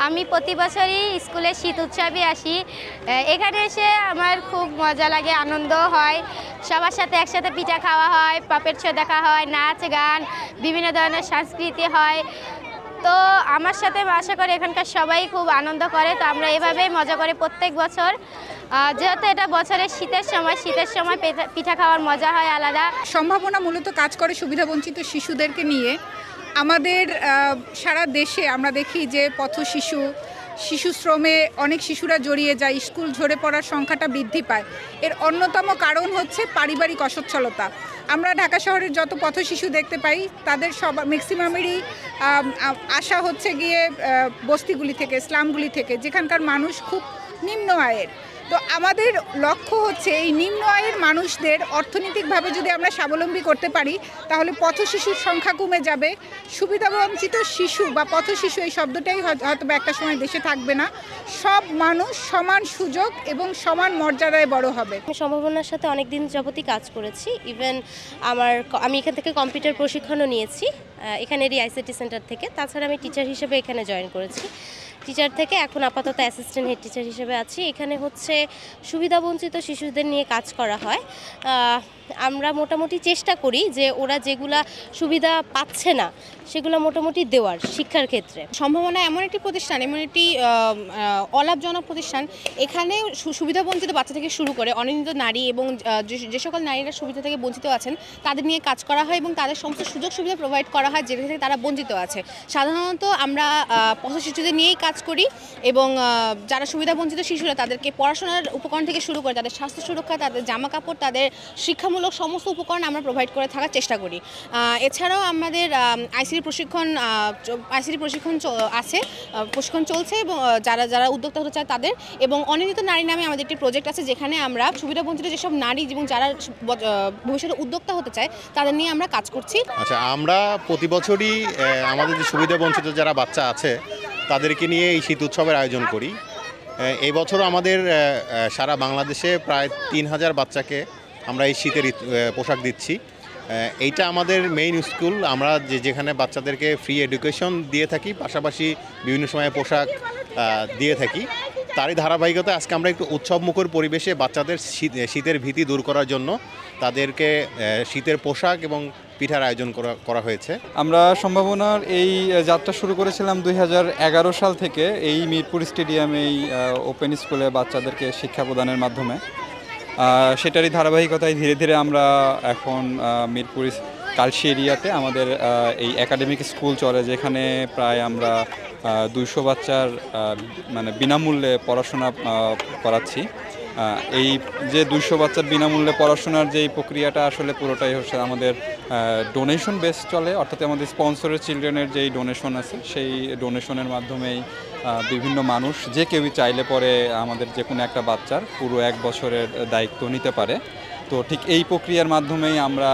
আমি প্রতি বছরই স্কুলে শীত উৎসবে আসি। এখানে এসে আমার খুব মজা লাগে, আনন্দ হয়। সবার সাথে একসাথে পিঠা খাওয়া হয়, পাপের শো দেখা হয়, নাচ গান, বিভিন্ন ধরনের সংস্কৃতি হয়। তো আমার সাথে আশা করি এখানকার সবাই খুব আনন্দ করে। তো আমরা এভাবেই মজা করি প্রত্যেক বছর। যেহেতু এটা বছরের শীতের সময় পিঠা খাওয়ার মজা হয় আলাদা। সম্ভাবনা মূলত কাজ করে সুবিধাবঞ্চিত শিশুদেরকে নিয়ে। আমাদের সারা দেশে আমরা দেখি যে শিশু শ্রমে অনেক শিশুরা জড়িয়ে যায়, স্কুল ঝরে পড়ার সংখ্যাটা বৃদ্ধি পায়। এর অন্যতম কারণ হচ্ছে পারিবারিক অসচ্ছলতা। আমরা ঢাকা শহরের যত পথ শিশু দেখতে পাই তাদের ম্যাক্সিমামেরই আশা হচ্ছে গিয়ে বস্তিগুলি থেকে, স্লামগুলি থেকে, যেখানকার মানুষ খুব নিম্ন আয়ের। তো আমাদের লক্ষ্য হচ্ছে এই নিম্ন আয়ের মানুষদের অর্থনৈতিকভাবে যদি আমরা স্বাবলম্বী করতে পারি তাহলে পথ শিশুর সংখ্যা কমে যাবে। সুবিধাবঞ্চিত শিশু বা পথ শিশু এই শব্দটাই হয়তো একটা সময় দেশে থাকবে না। সব মানুষ সমান সুযোগ এবং সমান মর্যাদায় বড় হবে। আমি সম্ভাবনার সাথে অনেক দিন যাবতই কাজ করেছি। ইভেন আমি এখান থেকে কম্পিউটার প্রশিক্ষণও নিয়েছি, এখানেরই আইসিটি সেন্টার থেকে। তাছাড়া আমি টিচার হিসেবে এখানে জয়েন করেছি। টিচার থেকে এখন আপাতত অ্যাসিস্ট্যান্ট হেড টিচার হিসেবে আছি। এখানে হচ্ছে সুবিধাবঞ্চিত শিশুদের নিয়ে কাজ করা হয়। আমরা মোটামুটি চেষ্টা করি যে ওরা যেগুলা সুবিধা পাচ্ছে না সেগুলো মোটামুটি দেওয়ার শিক্ষার ক্ষেত্রে। সম্ভাবনা এমন একটি প্রতিষ্ঠান, এমন একটি অলাভজনক প্রতিষ্ঠান। এখানে সুবিধাবঞ্চিত বাচ্চা থেকে শুরু করে অনিন্দিত নারী এবং যে সকল নারীরা সুবিধা থেকে বঞ্চিত আছেন তাদের নিয়ে কাজ করা হয় এবং তাদের সমস্ত সুযোগ সুবিধা প্রোভাইড করা হয় যেটা থেকে তারা বঞ্চিত আছে। সাধারণত আমরা পথ শিশুদের নিয়েই কাজ করি এবং যারা সুবিধাবঞ্চিত শিশুরা তাদেরকে পড়াশোনার উপকরণ থেকে শুরু করে তাদের স্বাস্থ্য সুরক্ষা, তাদের জামা কাপড়, তাদের শিক্ষামূলক সমস্ত উপকরণ আমরা প্রোভাইড করে থাকার চেষ্টা করি। এছাড়াও আমাদের আইসিটি প্রশিক্ষণ আছে, প্রশিক্ষণ চলছে এবং যারা উদ্যোক্তা হতে চায় তাদের। এবং অনিন্দিত নারী নামে আমাদের একটি প্রজেক্ট আছে যেখানে আমরা সুবিধাবঞ্চিত যেসব নারী এবং যারা ভবিষ্যতে উদ্যোক্তা হতে চায় তাদের নিয়ে আমরা কাজ করছি। আচ্ছা, আমরা প্রতি বছরই আমাদের যে সুবিধাবঞ্চিত যারা বাচ্চা আছে তাদেরকে নিয়ে এই শীত উৎসবের আয়োজন করি। এই বছরও আমাদের সারা বাংলাদেশে প্রায় 3000 বাচ্চাকে আমরা এই শীতের পোশাক দিচ্ছি। এইটা আমাদের মেইন স্কুল, আমরা যেখানে বাচ্চাদেরকে ফ্রি এডুকেশন দিয়ে থাকি, পাশাপাশি বিভিন্ন সময়ে পোশাক দিয়ে থাকি। তারই ধারাবাহিকতা আজকে আমরা একটু উৎসবমুখর পরিবেশে বাচ্চাদের শীতের ভীতি দূর করার জন্য তাদেরকে শীতের পোশাক এবং পিঠার আয়োজন করা হয়েছে। আমরা সম্ভাবনার এই যাত্রা শুরু করেছিলাম 2011 সাল থেকে এই মিরপুর স্টেডিয়ামে এই ওপেন স্কুলে বাচ্চাদেরকে শিক্ষা প্রদানের মাধ্যমে। সেটারই ধারাবাহিকতায় ধীরে ধীরে আমরা এখন মিরপুর কালশি এরিয়াতে আমাদের এই একাডেমিক স্কুল চলে, যেখানে প্রায় আমরা 200 বাচ্চার মানে বিনামূল্যে পড়াশোনা করাচ্ছি। এই যে 200 বাচ্চার বিনামূল্যে পড়াশোনার যে প্রক্রিয়াটা আসলে পুরোটাই হচ্ছে আমাদের ডোনেশন বেস চলে, অর্থাৎ আমাদের স্পন্সরের চিলড্রেনের যেই ডোনেশন আছে সেই ডোনেশনের মাধ্যমেই বিভিন্ন মানুষ যে কেউই চাইলে পরে আমাদের যে কোনো একটা বাচ্চার পুরো 1 বছরের দায়িত্ব নিতে পারে। তো ঠিক এই প্রক্রিয়ার মাধ্যমেই আমরা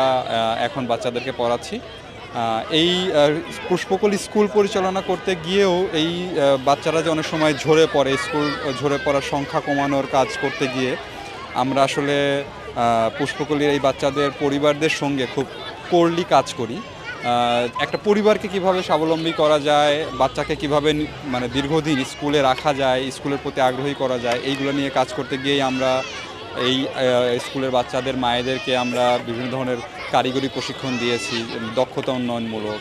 এখন বাচ্চাদেরকে পড়াচ্ছি। এই পুষ্পকলি স্কুল পরিচালনা করতে গিয়েও এই বাচ্চারা যে অনেক সময় ঝরে পড়ার সংখ্যা কমানোর কাজ করতে গিয়ে আমরা আসলে পুষ্পকলির এই বাচ্চাদের পরিবারদের সঙ্গে খুব কোরলি কাজ করি। একটা পরিবারকে কিভাবে স্বাবলম্বী করা যায়, বাচ্চাকে কিভাবে মানে দীর্ঘদিন স্কুলে রাখা যায়, স্কুলের প্রতি আগ্রহী করা যায়, এইগুলো নিয়ে কাজ করতে গিয়েই আমরা এই স্কুলের বাচ্চাদের মায়েদেরকে আমরা বিভিন্ন ধরনের কারিগরি প্রশিক্ষণ দিয়েছি, দক্ষতা উন্নয়নমূলক।